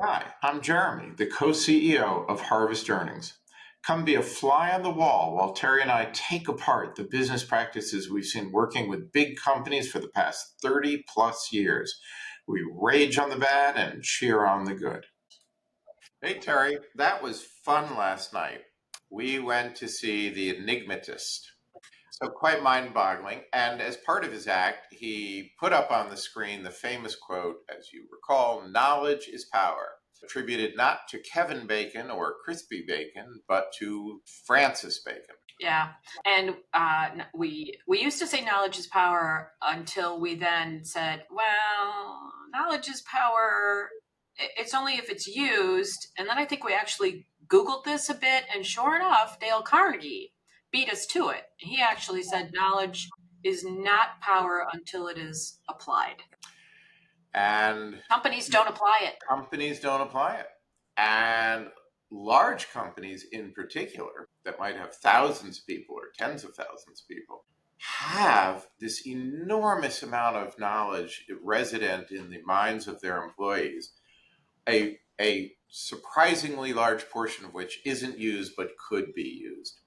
Hi, I'm Jeremy, the co-CEO of Harvest Earnings. Come be a fly on the wall while Terri and I take apart the business practices we've seen working with big companies for the past 30 plus years. We rage on the bad and cheer on the good. Hey, Terri, that was fun last night. We went to see The Enigmatist. So quite mind-boggling. And as part of his act, he put up on the screen the famous quote, as you recall, knowledge is power, attributed not to Kevin Bacon or Crispy Bacon, but to Francis Bacon. Yeah, and we used to say knowledge is power until we then said, well, knowledge is power. It's only if it's used. And then I think we actually Googled this a bit, and sure enough, Dale Carnegie beat us to it. He actually said knowledge is not power until it is applied. And Companies don't apply it. companies don't apply it. And large companies in particular, that might have thousands of people or tens of thousands of people, have this enormous amount of knowledge resident in the minds of their employees, a surprisingly large portion of which isn't used but could be used.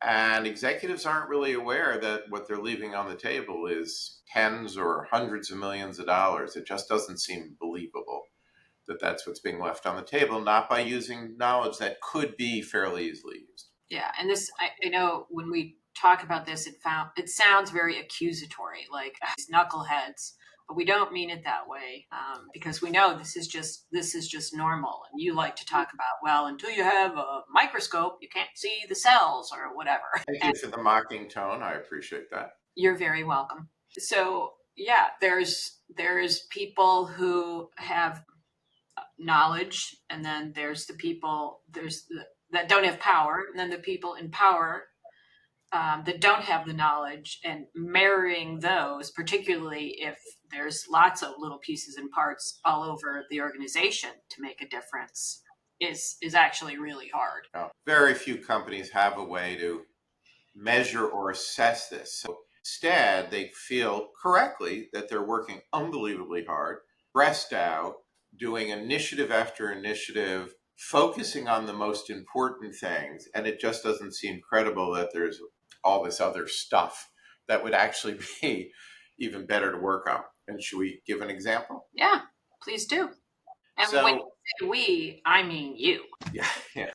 And executives aren't really aware that what they're leaving on the table is tens or hundreds of millions of dollars. It just doesn't seem believable that that's what's being left on the table, not by using knowledge that could be fairly easily used. Yeah, and this I know when we talk about this, it sounds very accusatory, like these knuckleheads, but we don't mean it that way because we know this is just normal. And you like to talk about, well, until you have a microscope, you can't see the cells or whatever. Thank you for the mocking tone. I appreciate that. You're very welcome. So yeah, there's people who have knowledge, and then there's the people that don't have power, and then the people in power that don't have the knowledge, and marrying those, particularly if there's lots of little pieces and parts all over the organization to make a difference, is actually really hard. Now, very few companies have a way to measure or assess this. So instead, they feel correctly that they're working unbelievably hard, stressed out, doing initiative after initiative, focusing on the most important things. And it just doesn't seem credible that there's all this other stuff that would actually be even better to work on. And should we give an example? Yeah, please do. And when you say we, I mean you. Yeah.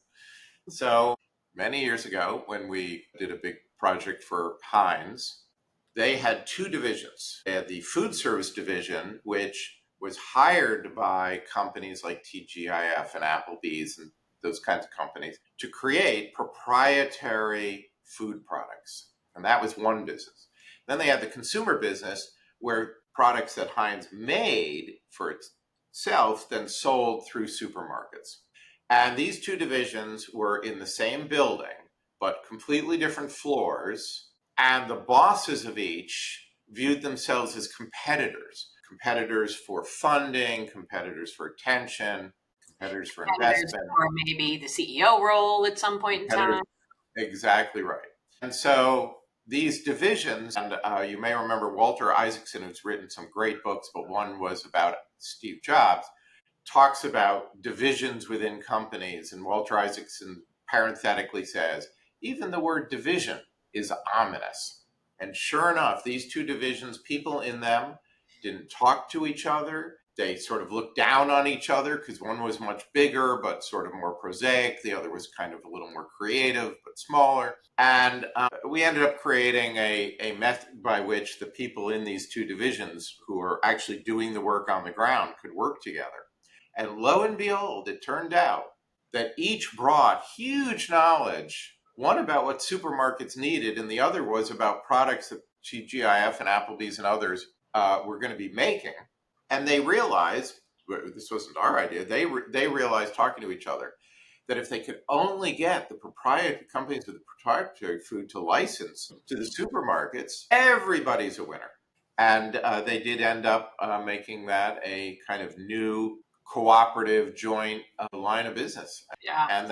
So many years ago, when we did a big project for Heinz, they had two divisions. They had the food service division, which was hired by companies like TGIF and Applebee's and those kinds of companies to create proprietary food products. And that was one business. Then they had the consumer business, where products that Heinz made for itself then sold through supermarkets. And these two divisions were in the same building, but completely different floors. And the bosses of each viewed themselves as competitors for funding, competitors for attention, competitors for investment. Or maybe the CEO role at some point in time. Exactly right. And so these divisions, and you may remember Walter Isaacson, who's written some great books, but one was about Steve Jobs, talks about divisions within companies. And Walter Isaacson parenthetically says, even the word division is ominous. And sure enough, these two divisions, people in them didn't talk to each other. They sort of looked down on each other because one was much bigger, but sort of more prosaic. The other was kind of a little more creative, but smaller. And we ended up creating a method by which the people in these two divisions who are actually doing the work on the ground could work together. And lo and behold, it turned out that each brought huge knowledge, one about what supermarkets needed, and the other was about products that TGIF and Applebee's and others were going to be making. And they realized, this wasn't our idea, they realized talking to each other that if they could only get the proprietary companies with the proprietary food to license to the supermarkets, everybody's a winner. And they did end up making that a kind of new cooperative joint line of business. Yeah. And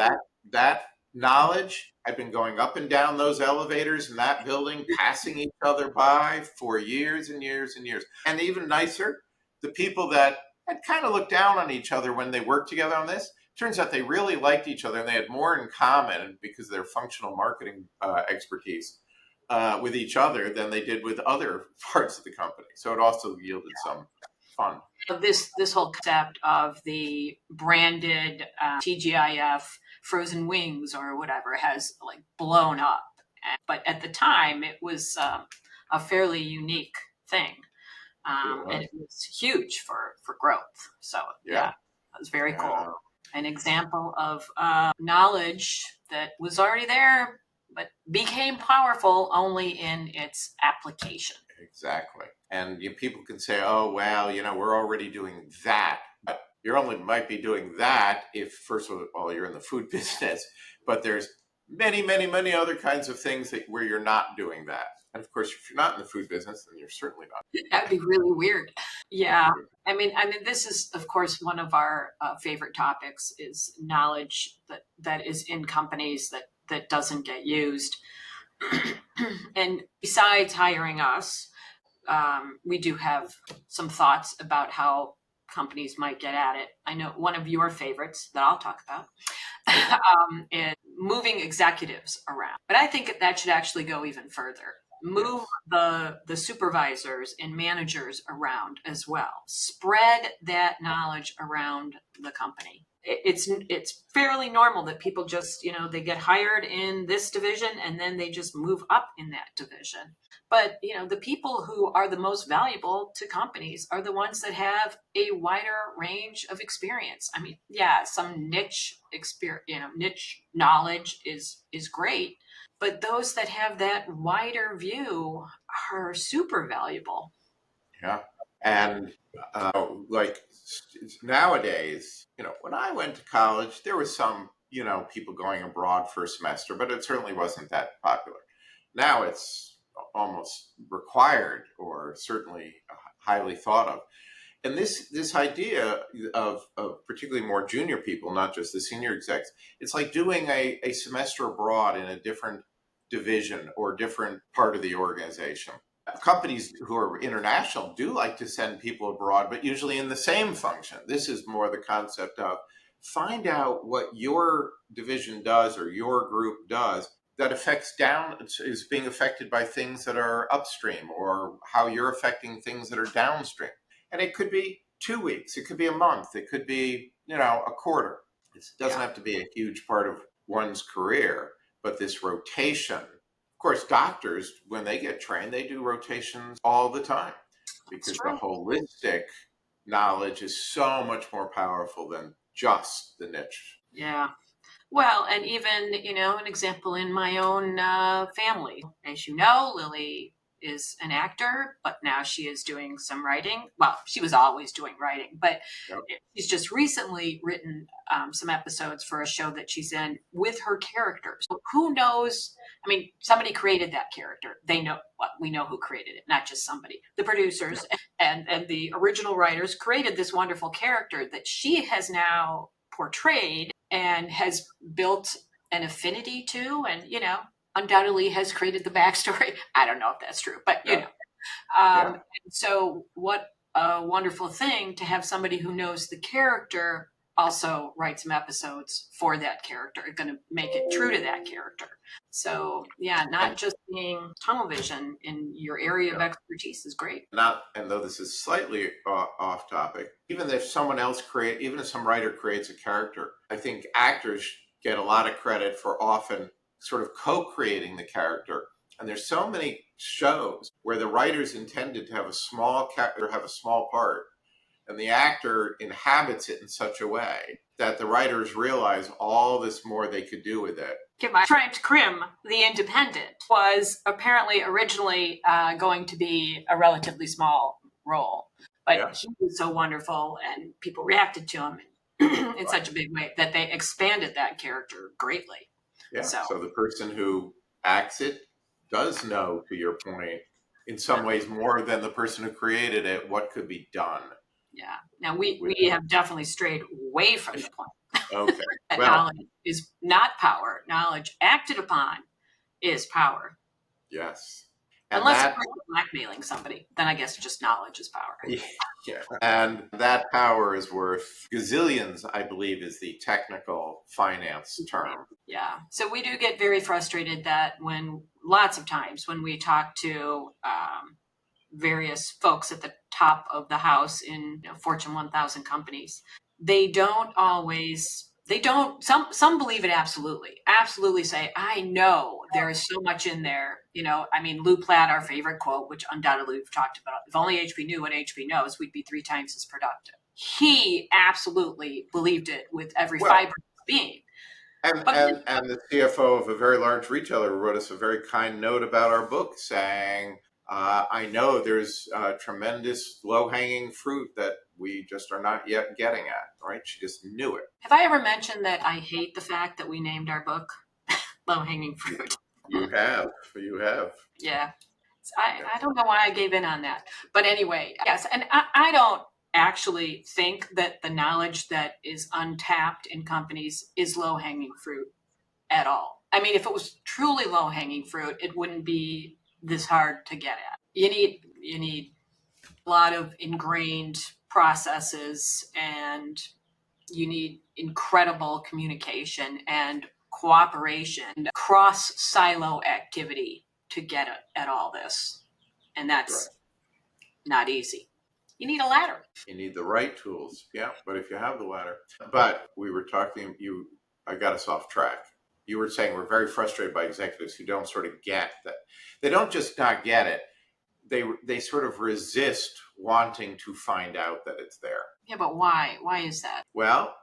that knowledge had been going up and down those elevators in that building, passing each other by for years and years and years. And even nicer, the people that had kind of looked down on each other when they worked together on this. Turns out they really liked each other and they had more in common because of their functional marketing expertise with each other than they did with other parts of the company. So it also yielded some fun. This whole concept of the branded TGIF frozen wings or whatever has like blown up, but at the time it was a fairly unique thing, and it was huge for growth. So yeah, it was very cool. An example of knowledge that was already there but became powerful only in its application. Exactly. And people can say, oh, well, we're already doing that. But you only might be doing that if, first of all, you're in the food business. But there's many, many, many other kinds of things where you're not doing that. And of course, if you're not in the food business, then you're certainly not. That'd be really weird. Yeah. I mean, this is, of course, one of our favorite topics is knowledge that is in companies that doesn't get used. And besides hiring us, we do have some thoughts about how companies might get at it. I know one of your favorites that I'll talk about is moving executives around. But I think that should actually go even further. Move the supervisors and managers around as well. Spread that knowledge around the company. It's fairly normal that people just, they get hired in this division and then they just move up in that division. But, the people who are the most valuable to companies are the ones that have a wider range of experience. I mean, yeah, some niche experience, niche knowledge is great, but those that have that wider view are super valuable. Yeah. And like nowadays, when I went to college, there was some, people going abroad for a semester, but it certainly wasn't that popular. Now it's almost required or certainly highly thought of. And this idea of particularly more junior people, not just the senior execs, it's like doing a semester abroad in a different division or different part of the organization. Companies who are international do like to send people abroad, but usually in the same function. This is more the concept of find out what your division does or your group does that affects is being affected by things that are upstream, or how you're affecting things that are downstream. And it could be 2 weeks, it could be a month, it could be, a quarter. It doesn't have to be a huge part of one's career, but this rotation. Of course, doctors, when they get trained, they do rotations all the time because the holistic knowledge is so much more powerful than just the niche. Yeah. Well, and even, an example in my own family. As you know, Lily is an actor, but now she is doing some writing. Well, she was always doing writing, but she's just recently written some episodes for a show that she's in with her characters. So who knows? I mean, somebody created that character. We know who created it, not just somebody. The producers and the original writers created this wonderful character that she has now portrayed and has built an affinity to, and undoubtedly has created the backstory. I don't know if that's true, but so what a wonderful thing to have somebody who knows the character also write some episodes for that character, going to make it true to that character. So not just being tunnel vision in your area of expertise is great. And though this is slightly off topic, even if some writer creates a character, I think actors get a lot of credit for often sort of co-creating the character. And there's so many shows where the writers intended to have a small character, have a small part, and the actor inhabits it in such a way that the writers realize all this more they could do with it. Trent Krim, the Independent, was apparently originally going to be a relatively small role, but he was so wonderful and people reacted to him in such a big way that they expanded that character greatly. Yeah. So the person who acts it does know, to your point, in some ways more than the person who created it, what could be done. Yeah. Now we have definitely strayed away from the point. Okay. That knowledge is not power. Knowledge acted upon is power. Yes. And Unless it's that, blackmailing somebody, then I guess just knowledge is power. yeah, and that power is worth gazillions, I believe, is the technical finance term. Yeah. So we do get very frustrated that when lots of times when we talk to various folks at the top of the house in Fortune 1000 companies, they don't always. They don't. Some believe it absolutely say, "I know there is so much in there." I mean, Lou Platt, our favorite quote, which undoubtedly we've talked about. If only HP knew what HP knows, we'd be 3 times as productive. He absolutely believed it with every Well, fiber of his being. and, But and, and the CFO of a very large retailer wrote us a very kind note about our book saying, I know there's tremendous low hanging fruit that we just are not yet getting at, right? She just knew it. have I ever mentioned that I hate the fact that we named our book Low Hanging Fruit? You have, you have. Yeah. Yeah. I don't know why I gave in on that. But anyway, yes. And I don't actually think that the knowledge that is untapped in companies is low hanging fruit at all. I mean, if it was truly low hanging fruit, it wouldn't be this hard to get at. You need a lot of ingrained processes, and you need incredible communication and cooperation, cross silo activity to get at all this. And Right. that's not easy. You need a ladder. You need the right tools. Yeah. But if you have the ladder, but we were talking, I got us off track. You were saying we're very frustrated by executives who don't sort of get that. They don't just not get it. They sort of resist wanting to find out that it's there. Yeah, but why? Why is that? Well,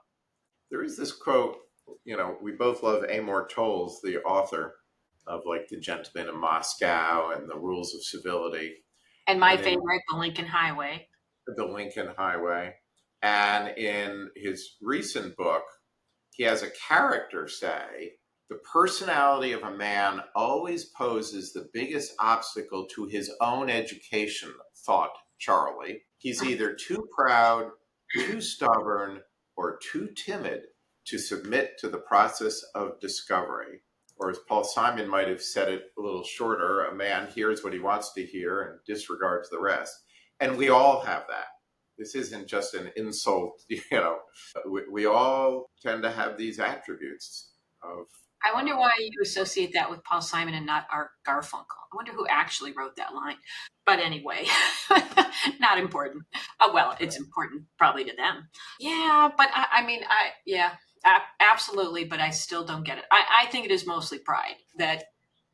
there is this quote, we both love Amor Towles, the author of like The Gentleman in Moscow and The Rules of Civility, And my and in favorite, the Lincoln Highway. The Lincoln Highway. And in his recent book, he has a character say, the personality of a man always poses the biggest obstacle to his own education, thought Charlie. He's either too proud, too stubborn, or too timid to submit to the process of discovery. Or as Paul Simon might have said it a little shorter, a man hears what he wants to hear and disregards the rest. And we all have that. This isn't just an insult, we all tend to have these attributes of. I wonder why you associate that with Paul Simon and not Art Garfunkel. I wonder who actually wrote that line. But anyway, not important. Oh, well, it's important probably to them. Yeah, but I mean, yeah, absolutely. But I still don't get it. I think it is mostly pride that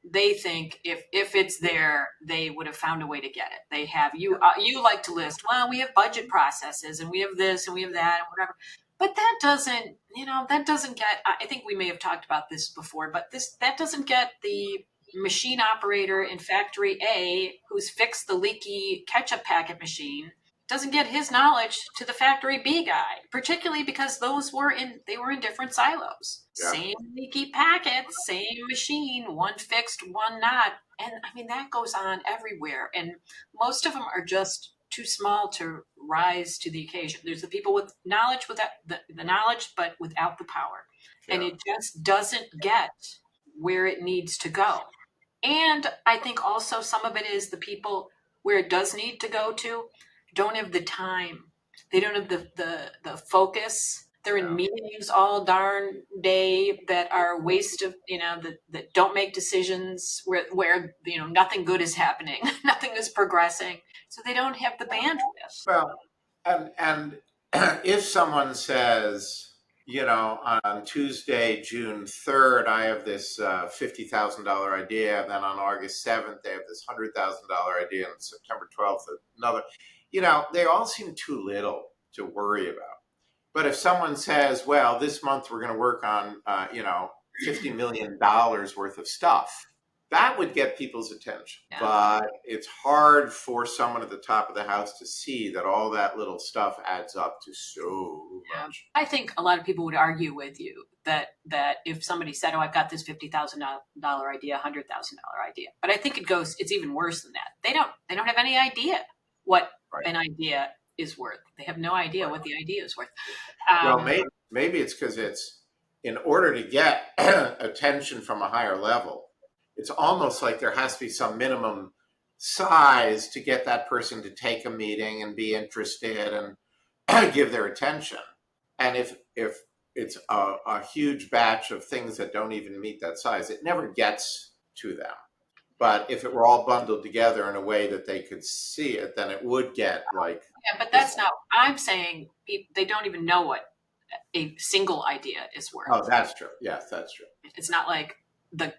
they think if it's there, they would have found a way to get it. They have you. You like to list. Well, we have budget processes, and we have this, and we have that, and whatever. But that doesn't, that doesn't get. I think we may have talked about this before, but that doesn't get the machine operator in factory A who's fixed the leaky ketchup packet machine, doesn't get his knowledge to the factory B guy, particularly because they were in different silos. Yeah. Same leaky packets, same machine, one fixed, one not. And I mean, that goes on everywhere. And most of them are just too small to rise to the occasion. There's the people with knowledge, without the knowledge, but without the power. Yeah. And it just doesn't get where it needs to go. And I think also some of it is the people where it does need to go to don't have the time. They don't have the focus. They're in meetings all darn day that are waste of, that don't make decisions where nothing good is happening, nothing is progressing. So they don't have the bandwidth. Well, and if someone says, on Tuesday, June 3rd, I have this $50,000 idea, and then on August 7th, they have this $100,000 idea, and September 12th, another. They all seem too little to worry about. But if someone says, well, this month we're going to work on, $50 million worth of stuff, that would get people's attention. Yeah. But it's hard for someone at the top of the house to see that all that little stuff adds up to so much. I think a lot of people would argue with you that if somebody said, oh, I've got this $50,000 idea, $100,000 idea. But I think it's even worse than that. They don't have any idea what an idea is worth. They have no idea what the idea is worth. Well, maybe it's because it's in order to get attention from a higher level, it's almost like there has to be some minimum size to get that person to take a meeting and be interested and give their attention. And if it's a huge batch of things that don't even meet that size, it never gets to them. But if it were all bundled together in a way that they could see it, then it would get like. Yeah, but that's not, I'm saying they don't even know what a single idea is worth. Oh, that's true. Yes, that's true. It's not like the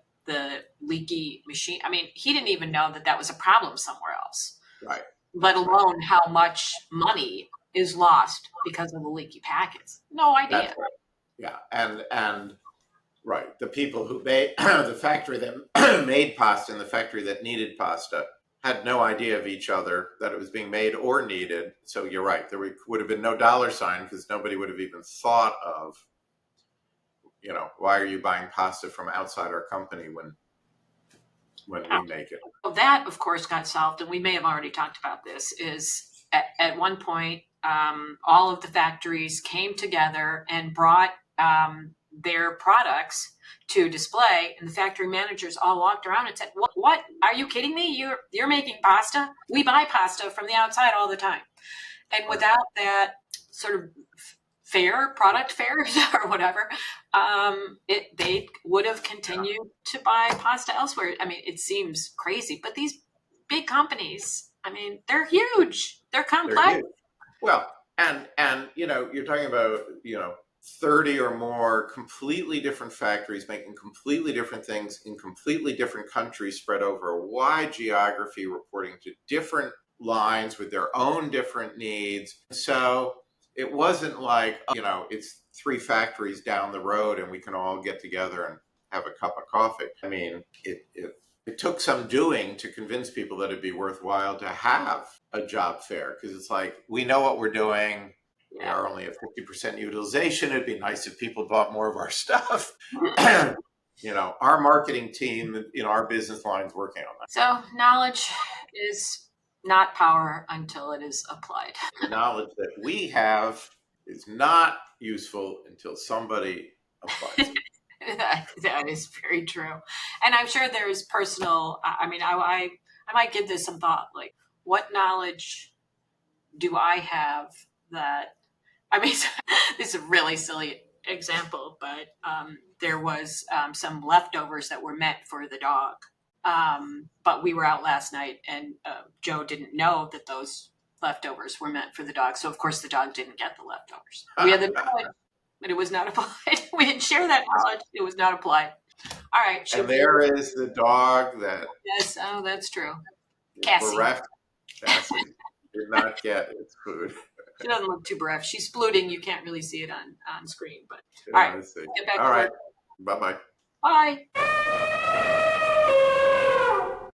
leaky machine. I mean, he didn't even know that was a problem somewhere else. Right. Let alone how much money is lost because of the leaky packets. No idea. That's right. Yeah, and right, the people who made the factory that made pasta and the factory that needed pasta had no idea of each other, that it was being made or needed. So you're right, there would have been no dollar sign because nobody would have even thought of, why are you buying pasta from outside our company when we make it? Well, that, of course, got solved, and we may have already talked about this, is at one point, all of the factories came together and brought their products to display, and the factory managers all walked around and said, what? Are you kidding me? You're making pasta? We buy pasta from the outside all the time. And without that sort of product fairs or whatever, they would have continued to buy pasta elsewhere. I mean, it seems crazy, but these big companies, I mean, they're huge. They're complex. They're huge. Well, and you're talking about 30 or more completely different factories making completely different things in completely different countries spread over a wide geography, reporting to different lines with their own different needs. So it wasn't like, it's 3 factories down the road and we can all get together and have a cup of coffee. I mean, it took some doing to convince people that it'd be worthwhile to have a job fair, because it's like, we know what we're doing. We are only at 50% utilization. It'd be nice if people bought more of our stuff. Our marketing team, our business line's working on that. So knowledge is not power until it is applied. The knowledge that we have is not useful until somebody applies it. That is very true. And I'm sure there's personal, I mean, I might give this some thought, like, what knowledge do I have that, I mean, this is a really silly example, but there was some leftovers that were meant for the dog. But we were out last night and Joe didn't know that those leftovers were meant for the dog. So of course the dog didn't get the leftovers. We had the knowledge, but it was not applied. We didn't share that knowledge. It was not applied. All right. And there is the dog that. Yes. Oh, that's true. Cassie. Bereft. Cassie did not get its food. She doesn't look too bereft. She's splooting. You can't really see it on screen, but all right. Get back to work. Bye-bye. Bye.